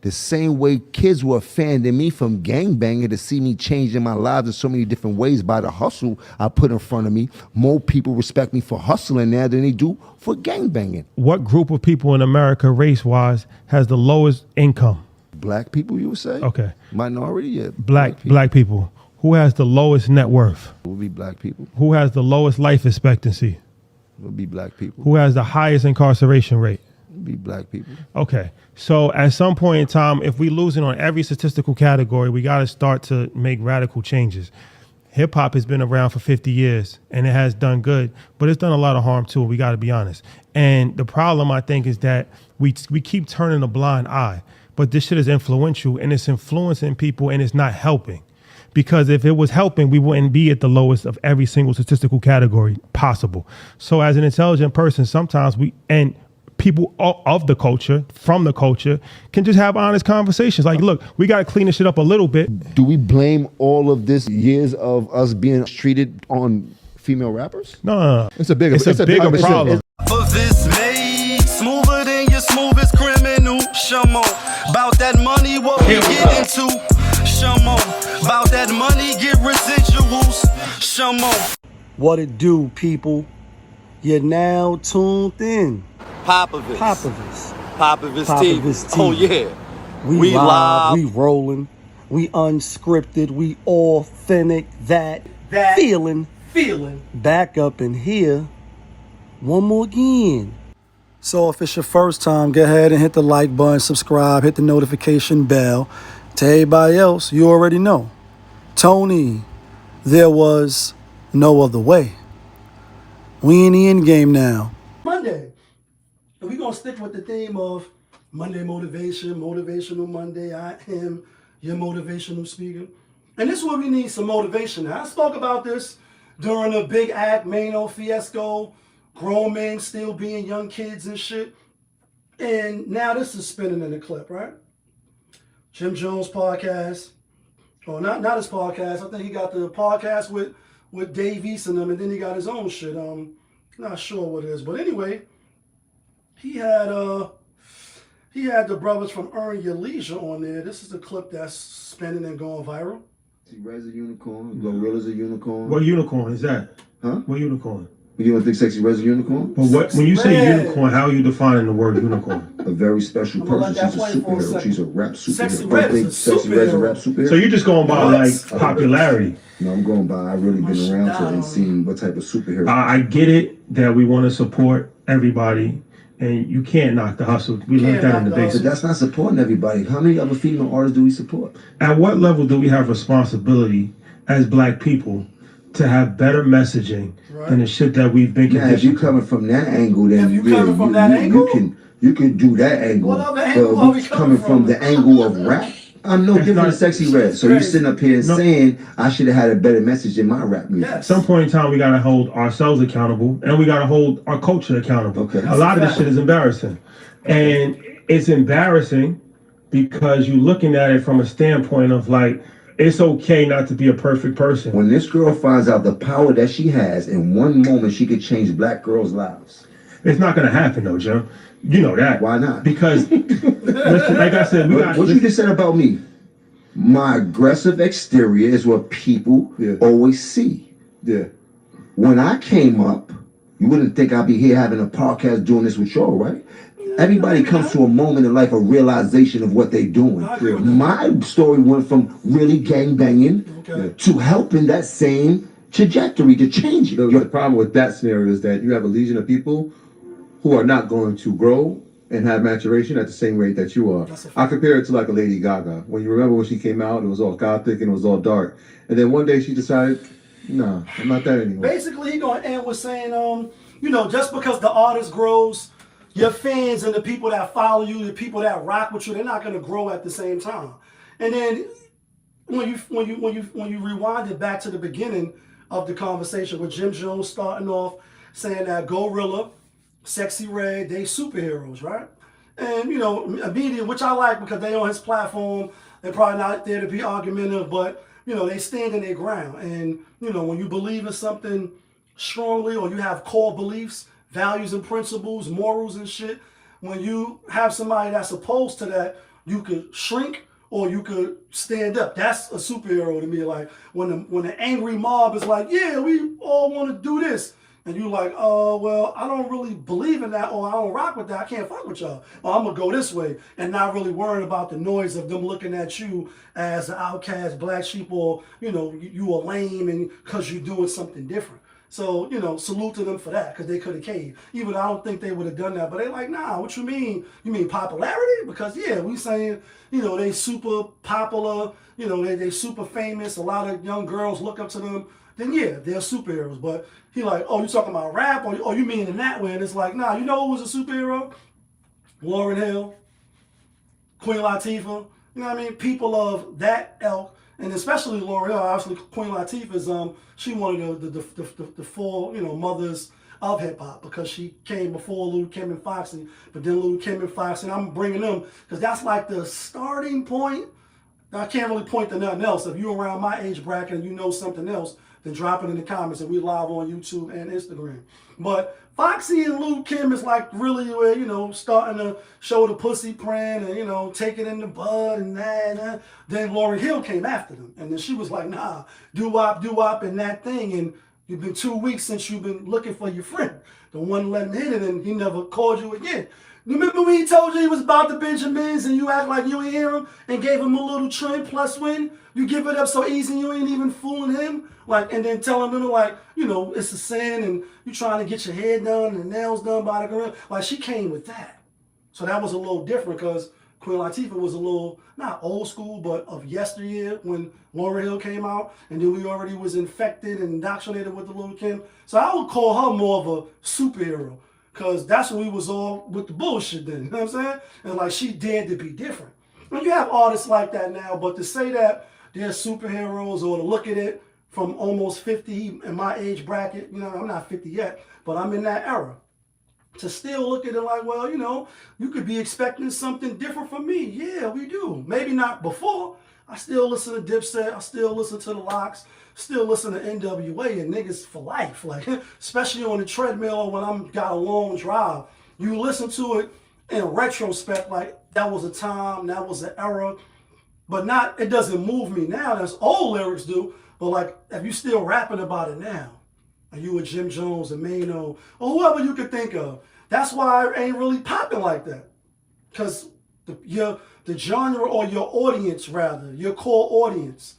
The same way kids were offending me from gangbanging to see me changing my lives in so many different ways by the hustle I put in front of me. More people respect me for hustling now than they do for gangbanging. What group of people in America, race-wise, has the lowest income? Black people, you would say? Okay. Minority, yeah. Black people. Who has the lowest net worth? It would be black people. Who has the lowest life expectancy? It would be black people. Who has the highest incarceration rate? It would be black people. Okay. So at some point in time, if we losing on every statistical category, we got to start to make radical changes. Hip hop has been around for 50 years and it has done good, but it's done a lot of harm too. We got to be honest. And the problem, I think, is that we keep turning a blind eye, but this shit is influential and it's influencing people and it's not helping. Because if it was helping, we wouldn't be at the lowest of every single statistical category possible. So as an intelligent person, sometimes people of the culture, from the culture, can just have honest conversations. Like, look, we got to clean this shit up a little bit. Do we blame all of this years of us being treated on female rappers? No. It's a bigger problem. For this made smoother than your smoothest criminal. Shamo, about that money, what we get into. Shamo, about that money, get residuals. Shamo. What it do, people? You're now tuned in. Popovich Popovich TV. Oh yeah. We live, we rolling, we unscripted, we authentic, that feeling. Back up in here. One more again. So if it's your first time, go ahead and hit the like button, subscribe, hit the notification bell. To everybody else, you already know. Tony, there was no other way. We in the end game now. Monday. And we're going to stick with the theme of Monday motivation, Motivational Monday. I am your motivational speaker. And this is where we need some motivation. Now, I spoke about this during the big act, Mano fiasco, grown men still being young kids and shit. And now this is spinning in the clip, right? Jim Jones podcast. Oh, not his podcast. I think he got the podcast with Dave East and them, and then he got his own shit. Not sure what it is. But anyway, he had the brothers from EarN Your Leisure on there. This is the clip that's spinning and going viral. SexY's a unicorn. GloriLLa's a unicorn. What unicorn is that? Huh? What unicorn? You don't think SexY's a unicorn? But when you say unicorn, how are you defining the word unicorn? A very special person. She's a superhero. She's a rap superhero. SexY Red's a rap superhero. So you're just going by like popularity? No, I'm going by. I've really been around her and seen what type of superhero. I get it that we want to support everybody, and you can't knock the hustle. We learned that in the basics. But that's not supporting everybody. How many other female artists do we support? At what level do we have responsibility as black people to have better messaging than the shit that we've been conditioned? Now, if you're coming from that angle, then you can do that angle. What other angle are we coming from the angle of rap? I'm no different than SexY Red. So you're sitting up here saying I should have had a better message in my rap music. Yes. At some point in time, we got to hold ourselves accountable, and we got to hold our culture accountable. Okay. A lot of this shit is embarrassing. And it's embarrassing because you're looking at it from a standpoint of like, it's okay not to be a perfect person. When this girl finds out the power that she has, in one moment she could change black girls' lives. It's not going to happen though, Jim. You know that. Why not? Because, listen, like I said, what you just said about me, my aggressive exterior is what people always see. Yeah. When I came up, you wouldn't think I'd be here having a podcast doing this with y'all, right? Everybody comes to a moment in life, a realization of what they're doing. My story went from really gangbanging to helping that same trajectory to change it. The problem with that scenario is that you have a legion of people who are not going to grow and have maturation at the same rate that you are. I compare it to like a Lady Gaga. When you remember when she came out, it was all gothic and it was all dark. And then one day she decided, nah, I'm not that anymore. Basically, he going to end with saying, just because the artist grows, your fans and the people that follow you, the people that rock with you, they're not going to grow at the same time. And then when you rewind it back to the beginning of the conversation with Jim Jones starting off saying that GloriLLa, SexY Red, they superheroes, right? And, immediately, which I like because they on his platform, they're probably not there to be argumentative, but, they stand in their ground. And, when you believe in something strongly or you have core beliefs, values and principles, morals and shit, when you have somebody that's opposed to that, You could shrink or you could stand up. That's a superhero to me. Like when the angry mob is like, yeah, we all want to do this. And you like, oh, well, I don't really believe in that, or I don't rock with that. I can't fuck with y'all. Or I'm going to go this way, and not really worrying about the noise of them looking at you as an outcast, black sheep, or, you know, you are lame and because you're doing something different. So, you know, salute to them for that, because they could have caved. Even I don't think they would have done that, but they like, nah, what you mean? You mean popularity? Because, yeah, we saying, you know, they super popular, you know, they super famous. A lot of young girls look up to them. Then, yeah, they're superheroes. But he like, oh, you talking about rap? Or you mean in that way? And it's like, nah, you know who was a superhero? Lauryn Hill, Queen Latifah. You know what I mean? People of that ilk. And especially Lauryn Hill, obviously Queen Latifah is she one of the four, you know, mothers of hip hop, because she came before Lil Kim and Foxy, but then Lil Kim and Foxy, and I'm bringing them because that's like the starting point. I can't really point to nothing else. If you're around my age bracket and you know something else, then drop it in the comments, and we live on YouTube and Instagram. But Foxy and Lil Kim is like really where, you know, starting to show the pussy print and, you know, take it in the bud and that. Then Lauryn Hill came after them. And then she was like, nah, doo-wop, and that thing. And you've been 2 weeks since you've been looking for your friend. The one let him hit it and he never called you again. Remember when he told you he was about the Benjamins and you act like you ain't hear him and gave him a little trim plus win? You give it up so easy you ain't even fooling him? Like, and then telling them like, you know, it's a sin and you trying to get your hair done and nails done by the girl. Like, she came with that. So that was a little different, because Queen Latifah was a little, not old school, but of yesteryear when Lauryn Hill came out. And then we already was infected and indoctrinated with the Lil Kim. So I would call her more of a superhero, because that's when we was all with the bullshit then. You know what I'm saying? And like, she dared to be different. And you have artists like that now, but to say that they're superheroes, or to look at it from almost 50 in my age bracket, you know, I'm not 50 yet, but I'm in that era. To still look at it like, well, you know, you could be expecting something different from me. Yeah, we do. Maybe not before. I still listen to Dipset. I still listen to the Locks. Still listen to NWA and niggas for life. Like, especially on the treadmill when I'm got a long drive. You listen to it in retrospect, like that was a time, that was an era. But not, it doesn't move me now. That's old lyrics do. But like, if you still rapping about it now, are you a Jim Jones, a Mano, or whoever you could think of, that's why it ain't really popping like that. Because the genre, or your audience rather, your core audience,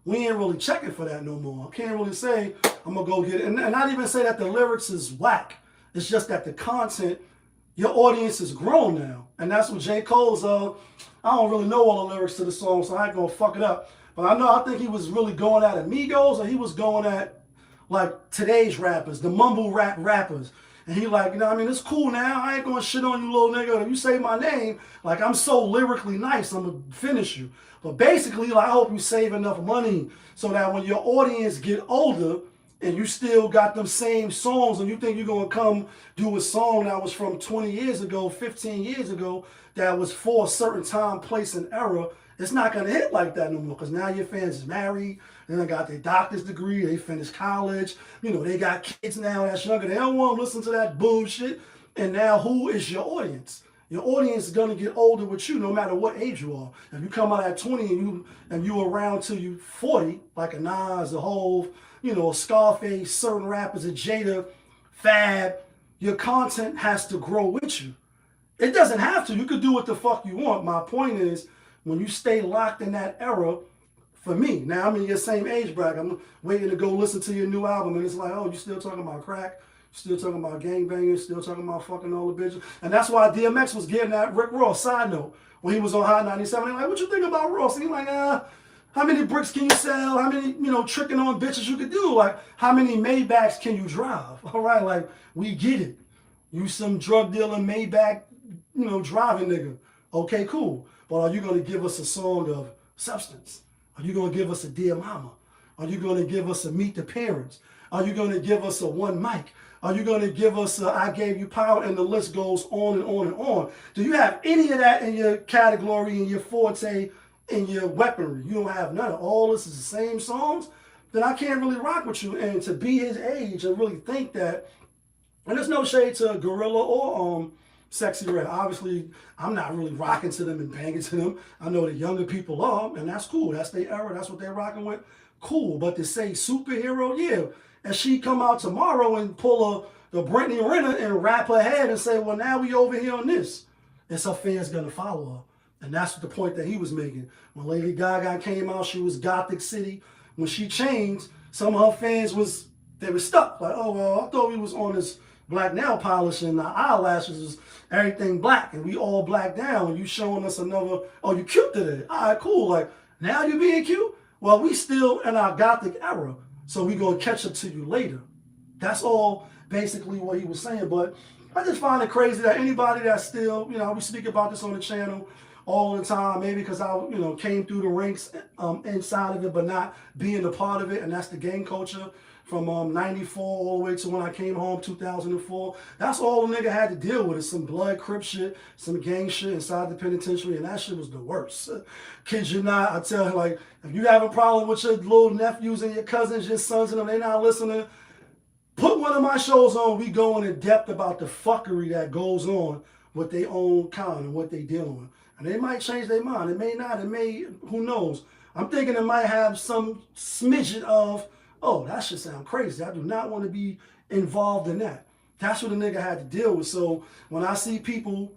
we ain't really checking for that no more. I can't really say I'm gonna go get it. And not even say that the lyrics is whack. It's just that the content, your audience is grown now. And that's what J. Cole's, I don't really know all the lyrics to the song, so I ain't gonna fuck it up. But I think he was really going at Amigos, or he was going at like today's rappers, the mumble rap rappers. And he like, you know what I mean, it's cool now. I ain't gonna shit on you, little nigga. If you say my name, like, I'm so lyrically nice, I'm gonna finish you. But basically, like, I hope you save enough money so that when your audience get older and you still got them same songs and you think you're gonna come do a song that was from 20 years ago, 15 years ago, that was for a certain time, place, and era, it's not gonna hit like that no more, because now your fans is married, they got their doctor's degree, they finished college, you know, they got kids now that's younger, they don't want to listen to that bullshit. And now who is your audience? Your audience is gonna get older with you no matter what age you are. If you come out at 20 and you around till you 40, like a Nas, a Hove, you know, a Scarface, certain rappers, a Jada, Fab, your content has to grow with you. It doesn't have to. You could do what the fuck you want. My point is, when you stay locked in that era, for me, now I'm in your same age bracket, I'm waiting to go listen to your new album, and it's like, oh, you still talking about crack? Still talking about gangbanging? Still talking about fucking all the bitches? And that's why DMX was getting at Rick Ross. Side note, when he was on Hot 97, they're like, what you think about Ross? And he's like, how many bricks can you sell? How many, you know, tricking on bitches you could do? Like, how many Maybachs can you drive? All right, like, we get it. You some drug dealer Maybach, you know, driving nigga. Okay, cool. But are you going to give us a song of substance? Are you going to give us a Dear Mama? Are you going to give us a Meet the Parents? Are you going to give us a One Mic? Are you going to give us a I Gave You Power? And the list goes on and on and on. Do you have any of that in your category, in your forte, in your weaponry? You don't have none of all this is the same songs? Then I can't really rock with you. And to be his age and really think that, and there's no shade to GloriLLa or SexY Red. Obviously, I'm not really rocking to them and banging to them. I know the younger people are, and that's cool. That's their era. That's what they're rocking with. Cool. But to say superhero, yeah. And she come out tomorrow and pull the Brittany Renner and wrap her head and say, well, now we over here on this. It's her fans going to follow her. And that's the point that he was making. When Lady Gaga came out, she was Gothic City. When she changed, some of her fans they were stuck. Like, oh, well, I thought we was on this black nail polish and our eyelashes was everything black and we all black down and you showing us another, oh, you cute today. All right, cool. Like, now you being cute? Well, we still in our Gothic era, so we going to catch up to you later. That's all basically what he was saying. But I just find it crazy that anybody that's still, we speak about this on the channel all the time, maybe because I, came through the ranks inside of it, but not being a part of it, and that's the gang culture. From 94 all the way to when I came home, 2004. That's all the nigga had to deal with is some blood, crip shit, some gang shit inside the penitentiary, and that shit was the worst. Kid you not, I tell him, like, if you have a problem with your little nephews and your cousins, your sons and them, they not listening, put one of my shows on, we go in depth about the fuckery that goes on with their own kind and what they dealing with. And they might change their mind. It may not, it may, who knows. I'm thinking it might have some smidgen of, oh, that should sound crazy. I do not want to be involved in that. That's what a nigga had to deal with. So when I see people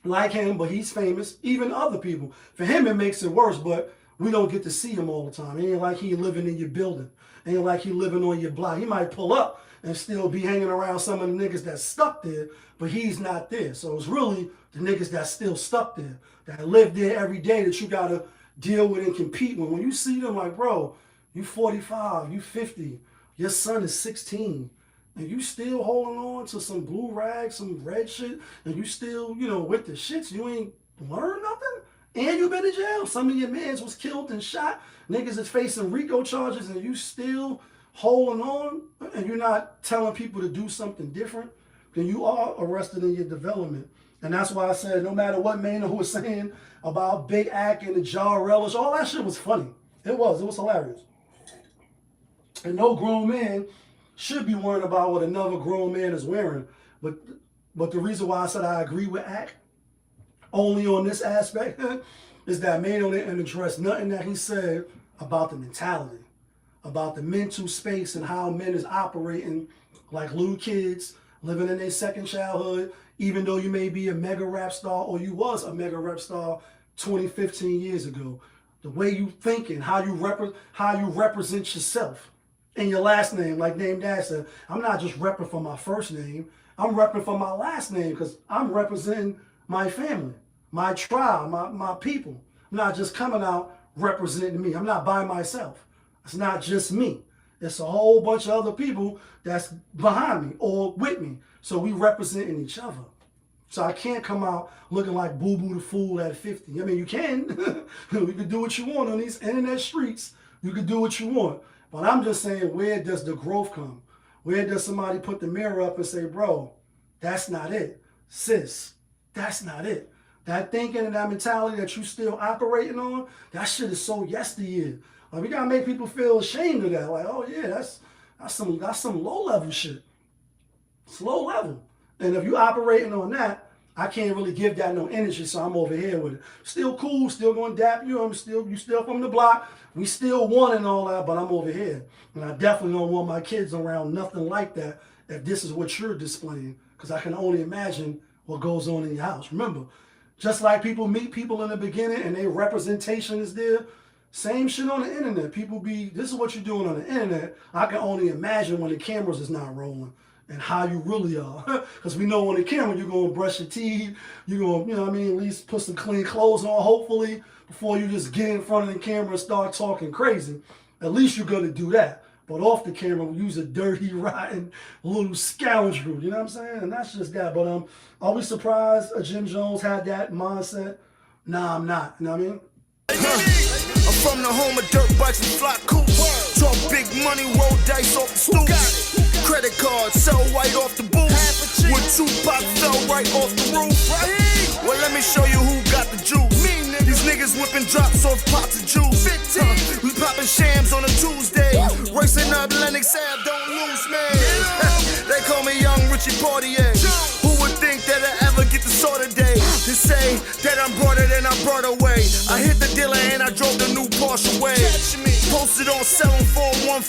like him, but he's famous, even other people, for him it makes it worse, but we don't get to see him all the time. It ain't like he living in your building. It ain't like he living on your block. He might pull up and still be hanging around some of the niggas that's stuck there, but he's not there. So it's really the niggas that's still stuck there, that live there every day that you got to deal with and compete with. When you see them, like, bro, you 45, you 50, your son is 16, and you still holding on to some blue rags, some red shit, and you still, with the shits, you ain't learned nothing? And you been in jail. Some of your mans was killed and shot. Niggas is facing RICO charges, and you still holding on, and you're not telling people to do something different, then you are arrested in your development. And that's why I said, no matter what Maynard was saying about Big Act and the GloriLLa, all that shit was funny. It was hilarious. And no grown man should be worrying about what another grown man is wearing. But the reason why I said I agree with Act, only on this aspect, is that Maynard didn't address nothing that he said about the mentality, about the mental space and how men is operating like little kids, living in their second childhood, even though you may be a mega rap star or you was a mega rap star 20, 15 years ago. The way you thinking, how you represent yourself. And your last name, like Name Dad said, I'm not just repping for my first name, I'm repping for my last name because I'm representing my family, my tribe, my people. I'm not just coming out representing me. I'm not by myself. It's not just me. It's a whole bunch of other people that's behind me or with me. So we representing each other. So I can't come out looking like Boo Boo the Fool at 50. I mean, you can. You can do what you want on these internet streets. You can do what you want. But I'm just saying, where does the growth come? Where does somebody put the mirror up and say, bro, that's not it. Sis, that's not it. That thinking and that mentality that you still operating on, that shit is so yesteryear. Like, we gotta make people feel ashamed of that. Like, oh yeah, that's some low level shit. It's low level. And if you operating on that, I can't really give that no energy, so I'm over here with it. Still cool, still gonna dap you. You still from the block. We still want and all that, but I'm over here. And I definitely don't want my kids around nothing like that if this is what you're displaying, because I can only imagine what goes on in your house. Remember, just like people meet people in the beginning and their representation is there, same shit on the internet. People this is what you're doing on the internet. I can only imagine when the cameras is not rolling and how you really are. Because we know on the camera, you're going to brush your teeth, you're going to, at least put some clean clothes on, hopefully, before you just get in front of the camera and start talking crazy. At least you're going to do that. But off the camera, we use a dirty, rotten, little scoundrel, you know what I'm saying? And that's just that. But are we surprised Jim Jones had that mindset? Nah, I'm not, you know what I mean? I'm from the home of dirt bikes and fly coops. Talk big money, roll dice off the stoop. Credit cards, sell white off the booth. When Tupac fell right off the roof. Well, let me show you who got the juice. These niggas whipping drops off pots of juice. We popping shams on a Tuesday. Racing up Lennox Ave, don't lose, man. They call me Young Richie Portier. Who would think that I ever get saw the day to say that I'm broader than I brought away. I hit the dealer and I drove the new Porsche away. Posted on 7415.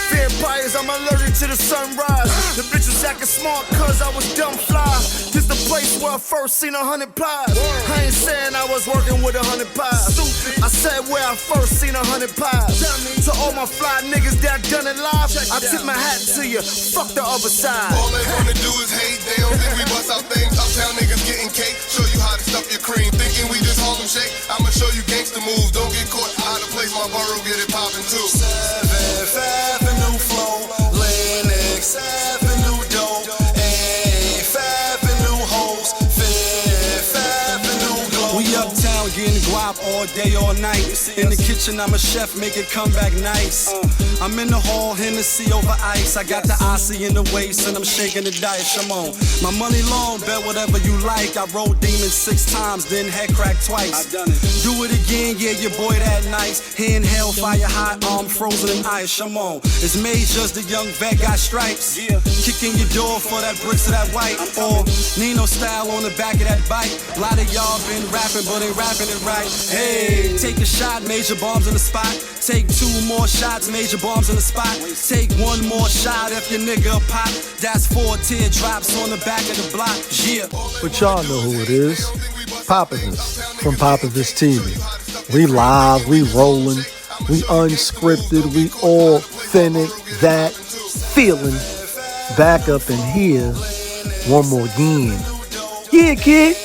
Vampires, I'm allergic to the sunrise. The bitch was acting smart cause I was dumb fly. This the place where I first seen 100 pies. I ain't saying I was working with 100 pies. I said where I first seen 100 pies. To all my fly niggas that done it live, I tip my hat to you. Fuck the other side. All they wanna do is hate. They don't think we bust out things. Uptown niggas getting cake. Show you how to stuff your cream. Thinking we just Harlem shake. I'ma show you gangsta moves. Don't get caught out of place. My borough get it poppin' too. 7th Avenue flow, Lennox Avenue dope, 8th Avenue hoes, 5th Avenue glow. We uptown getting guap all day, all night. In the kitchen, I'm a chef, make it come back nice. I'm in the hall, Hennessy over ice. I got the Aussie in the waist and I'm shaking the dice. Come on, my money long, bet whatever you like. I rolled demons 6 times, then head crack twice. I done it. Do it again, yeah, your boy that nice. Hand held, fire hot, arm frozen in ice. Come on, it's Majors, the young vet got stripes. Yeah. Kicking your door for that bricks of that white. Or Nino style on the back of that bike. A lot of y'all been rapping, but ain't rapping it right. Hey, take a shot, major bombs in the spot. Take 2 more shots, major bombs in the spot. Take 1 more shot if your nigga pop. That's 4 teardrops on the back of the block. Yeah. But y'all know who it is. Popovich from Popovich TV. We live, we rolling, we unscripted, we authentic, that feeling. Back up in here one more again. Yeah, kid.